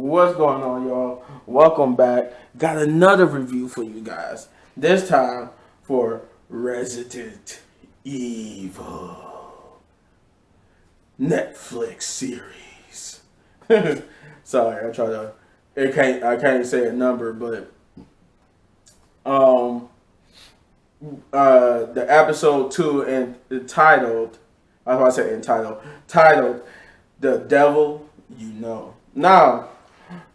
What's going on, y'all? Welcome back. Got another review for you guys. This time for Resident Evil Netflix series. Sorry, I can't say a number, but the episode 2 entitled, I was about to say titled "The Devil You Know." Now,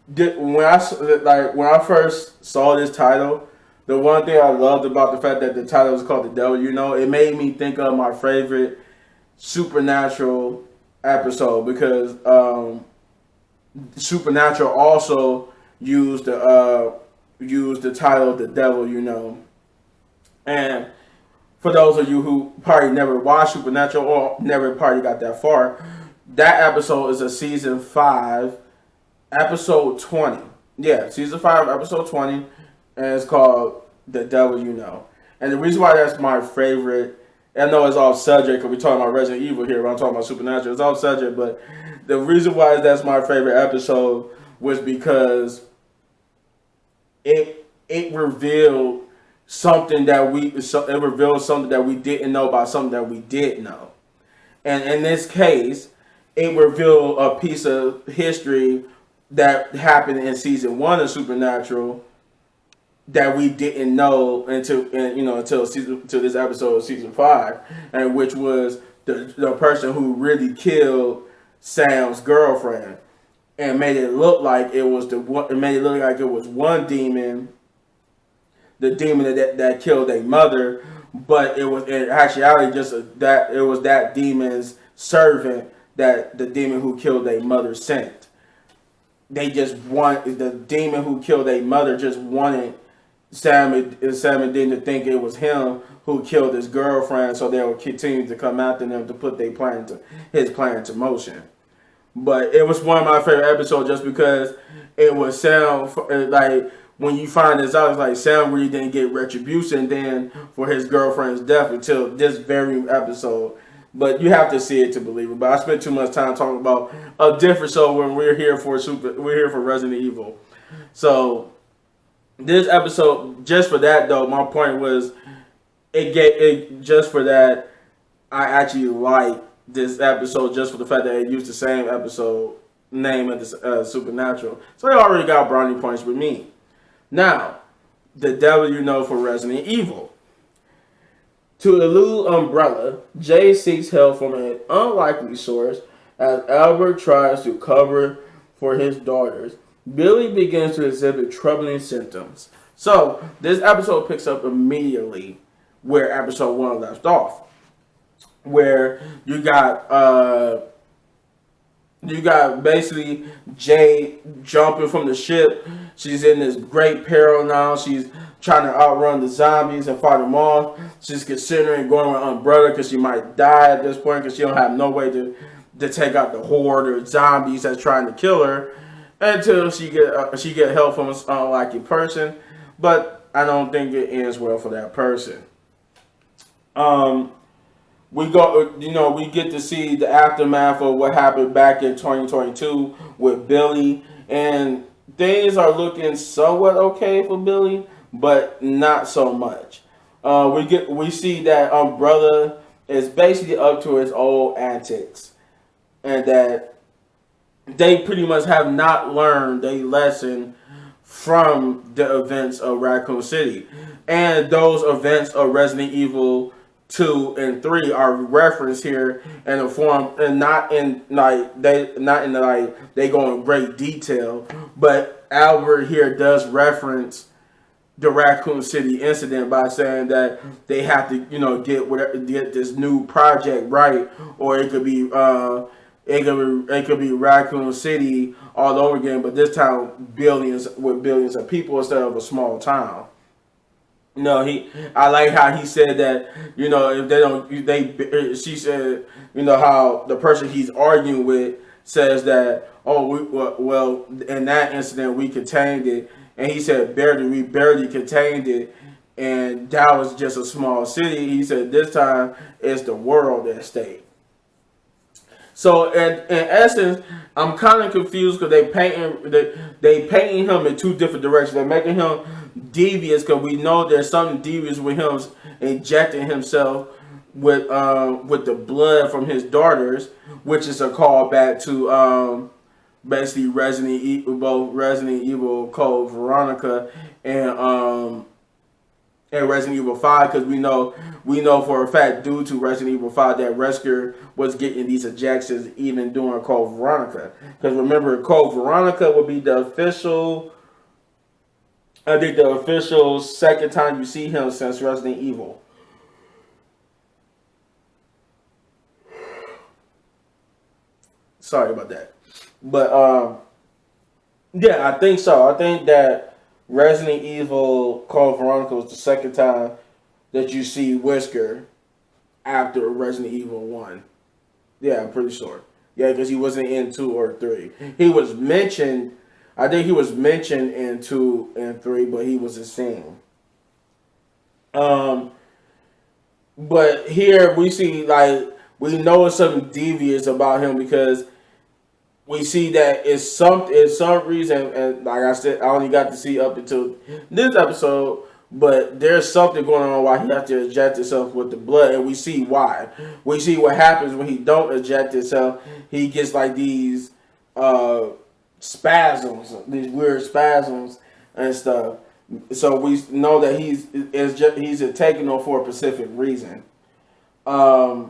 when I first saw this title, the one thing I loved about the fact that the title was called "The Devil You Know," it made me think of my favorite supernatural episode, because Supernatural also used the title "The Devil You Know." And for those of you who probably never watched Supernatural or never probably got that far, that episode is a season 5, episode 20. Yeah, season 5, episode 20, and it's called "The Devil You Know." And the reason why that's my favorite, I know it's off subject because we're talking about Resident Evil here, but I'm talking about Supernatural. It's off subject, but the reason why that's my favorite episode was because it revealed something that we didn't know about something that we did know. And in this case, it revealed a piece of history that happened in season 1 of Supernatural that we didn't know until this episode of season 5, and which was the person who really killed Sam's girlfriend, and made it look like it was one demon, the demon that killed their mother, but it was in actuality it was that demon's servant that the demon who killed their mother sent. The demon who killed their mother just wanted Sam and Dean to think it was him who killed his girlfriend, so they would continue to come after them to put his plan into motion. But it was one of my favorite episodes just because it was Sam, like, when you find this out, it's like Sam really didn't get retribution then for his girlfriend's death until this very episode. But you have to see it to believe it. But I spent too much time talking about a different show when we're here for Resident Evil. So this episode, just for that though, my point was just for that, I actually like this episode just for the fact that it used the same episode name of the Supernatural. So they already got brownie points with me. Now, The Devil You Know for Resident Evil. To elude Umbrella, Jay seeks help from an unlikely source as Albert tries to cover for his daughters. Billy begins to exhibit troubling symptoms. So, this episode picks up immediately where episode 1 left off, where you got basically Jay jumping from the ship. She's in this great peril now. She's trying to outrun the zombies and fight them off. She's considering going with Umbrella because she might die at this point because she don't have no way to take out the horde or zombies that's trying to kill her until she get help from an unlikely person. But I don't think it ends well for that person. We get to see the aftermath of what happened back in 2022 with Billy, and things are looking somewhat okay for Billy, but not so much. We see that Umbrella is basically up to his old antics, and that they pretty much have not learned a lesson from the events of Raccoon City, and those events of Resident Evil 2 and 3 are referenced here in a form, and they go in great detail, but Albert here does reference the Raccoon City incident by saying that they have to get this new project right, or it could be Raccoon City all over again, but this time billions of people instead of a small town. I like how he said that, she said, how the person he's arguing with says that, in that incident we contained it, and he said we barely contained it, and that was just a small city. He said this time it's the world at stake. So in essence, I'm kind of confused because they painting him in two different directions. They're making him devious because we know there's something devious with him injecting himself with the blood from his daughters, which is a callback to basically Resident Evil, both Resident Evil Code Veronica and Resident Evil 5, because we know for a fact due to Resident Evil 5 that Wesker was getting these ejections even during Code Veronica. Because remember, Code Veronica would be the official, I think the official second time you see him since Resident Evil. Sorry about that. But yeah, I think so. I think that Resident Evil Code Veronica was the second time that you see Wesker after Resident Evil 1. Yeah, I'm pretty sure. Yeah, because he wasn't in 2 or 3. He was mentioned, I think he was mentioned in 2 and 3, but he was a scene. But here we see, like, we know something devious about him because we see that it's some reason, and like I said, I only got to see up until this episode, but there's something going on why he has to inject himself with the blood, and we see why. We see what happens when he don't inject himself. He gets like these spasms, these weird spasms and stuff. So we know that he's taking on for a specific reason. But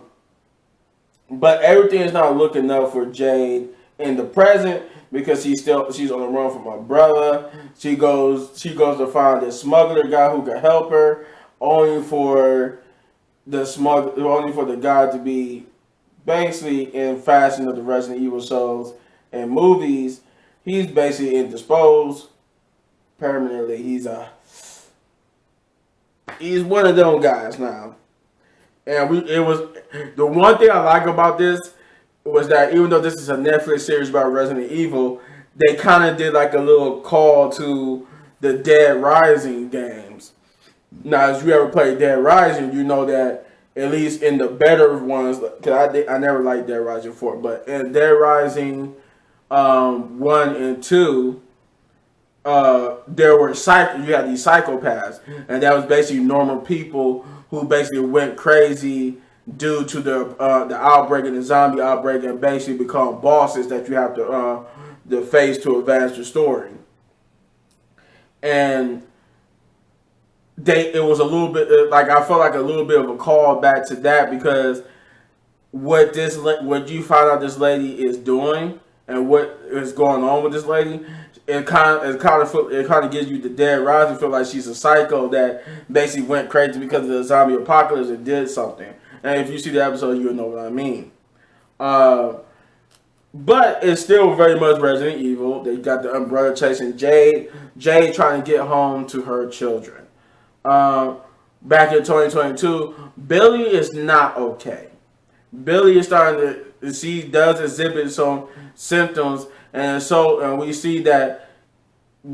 everything is not looking up for Jade in the present because she's on the run from her brother. She goes to find a smuggler guy who can help her, only for the guy to be basically in fashion of the Resident Evil shows and movies. He's basically indisposed permanently. He's one of them guys now. And it was the one thing I like about this was that even though this is a Netflix series about Resident Evil, they kind of did like a little call to the Dead Rising games. Now, if you ever played Dead Rising, you know that at least in the better ones, because I never liked Dead Rising 4, but in Dead Rising 1 and 2, there were you had these psychopaths, and that was basically normal people who basically went crazy due to the outbreak and the zombie outbreak, and basically become bosses that you have to face to advance the story. And it was a little bit like I felt like a little bit of a call back to that, because what you find out this lady is doing and what is going on with this lady, it kind of gives you the Dead Rising feel like she's a psycho that basically went crazy because of the zombie apocalypse and did something. And if you see the episode, you'll know what I mean. But it's still very much Resident Evil. They got the umbrella chasing Jade trying to get home to her children. Back in 2022, Billy is not okay. Billy is starting to, she does exhibit some symptoms, and we see that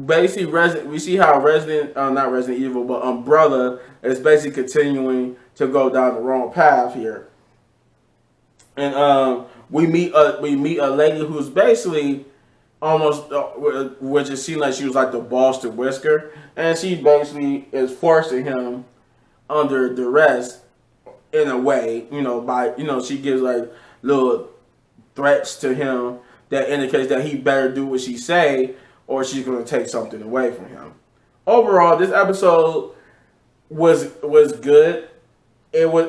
basically we see how not Resident Evil, but Umbrella is basically continuing to go down the wrong path here. And we meet a lady who's basically almost, which it seemed like she was like the boss to Wesker, and she basically is forcing him under duress in a way, by she gives like little threats to him that indicates that he better do what she say or she's going to take something away from him. Overall, this episode was good. It was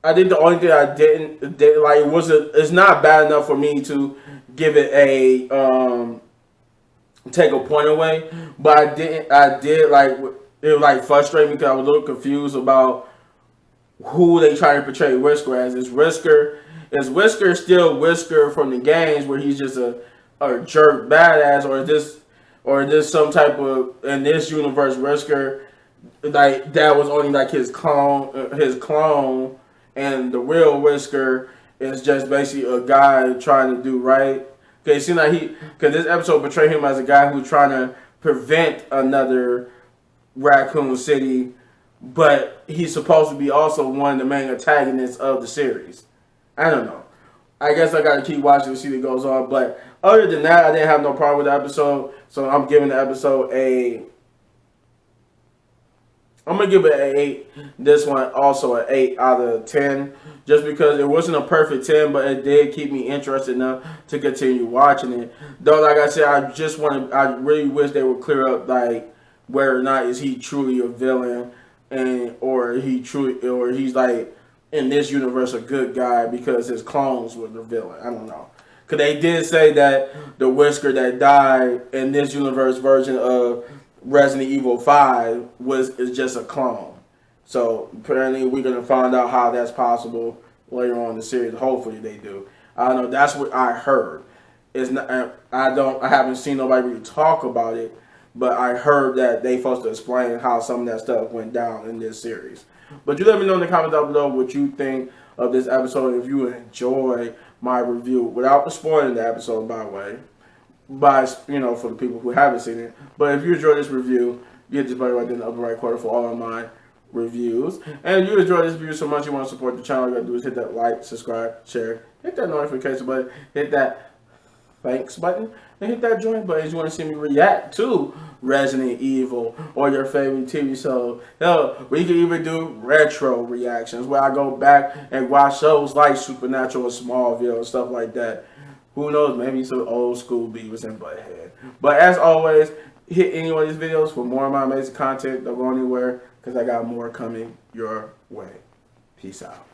I think the only thing I didn't like it's not bad enough for me to give it a take a point away, but I did like it was like frustrating me because I was a little confused about who they trying to portray Wesker as. Is Wesker still Wesker from the games where he's just a jerk badass, or is this some type of, in this universe, Wesker like that was only like his clone, and the real Wesker is just basically a guy trying to do right? Because it seems like because this episode portrayed him as a guy who's trying to prevent another Raccoon City, but he's supposed to be also one of the main antagonists of the series. I don't know. I guess I gotta keep watching to see what goes on. But other than that, I didn't have no problem with the episode. So I'm giving the episode I'm gonna give it an 8. This one also an 8 out of 10, just because it wasn't a perfect 10, but it did keep me interested enough to continue watching it. Though, like I said, I really wish they would clear up like whether or not is he truly a villain, or he's like in this universe a good guy because his clones were the villain. I don't know. Because they did say that the Whisker that died in this universe version of Resident Evil 5 is just a clone. So apparently we're gonna find out how that's possible later on in the series. Hopefully they do. I don't know. That's what I heard. It's not. I haven't seen nobody really talk about it, but I heard that they supposed to explain how some of that stuff went down in this series. But you let me know in the comments down below what you think of this episode. If you enjoy my review, without spoiling the episode, by the way. For the people who haven't seen it. But if you enjoy this review, you hit this button right there in the upper right corner for all of my reviews. And if you enjoy this video so much you want to support the channel, all you gotta do is hit that like, subscribe, share, hit that notification button, hit that thanks button, and hit that join button if you want to see me react to Resident Evil or your favorite TV show. Hell, we can even do retro reactions where I go back and watch shows like Supernatural and Smallville and stuff like that. Who knows, maybe some old school Beavis and Butthead. But as always, hit any one of these videos for more of my amazing content. Don't go anywhere because I got more coming your way. Peace out.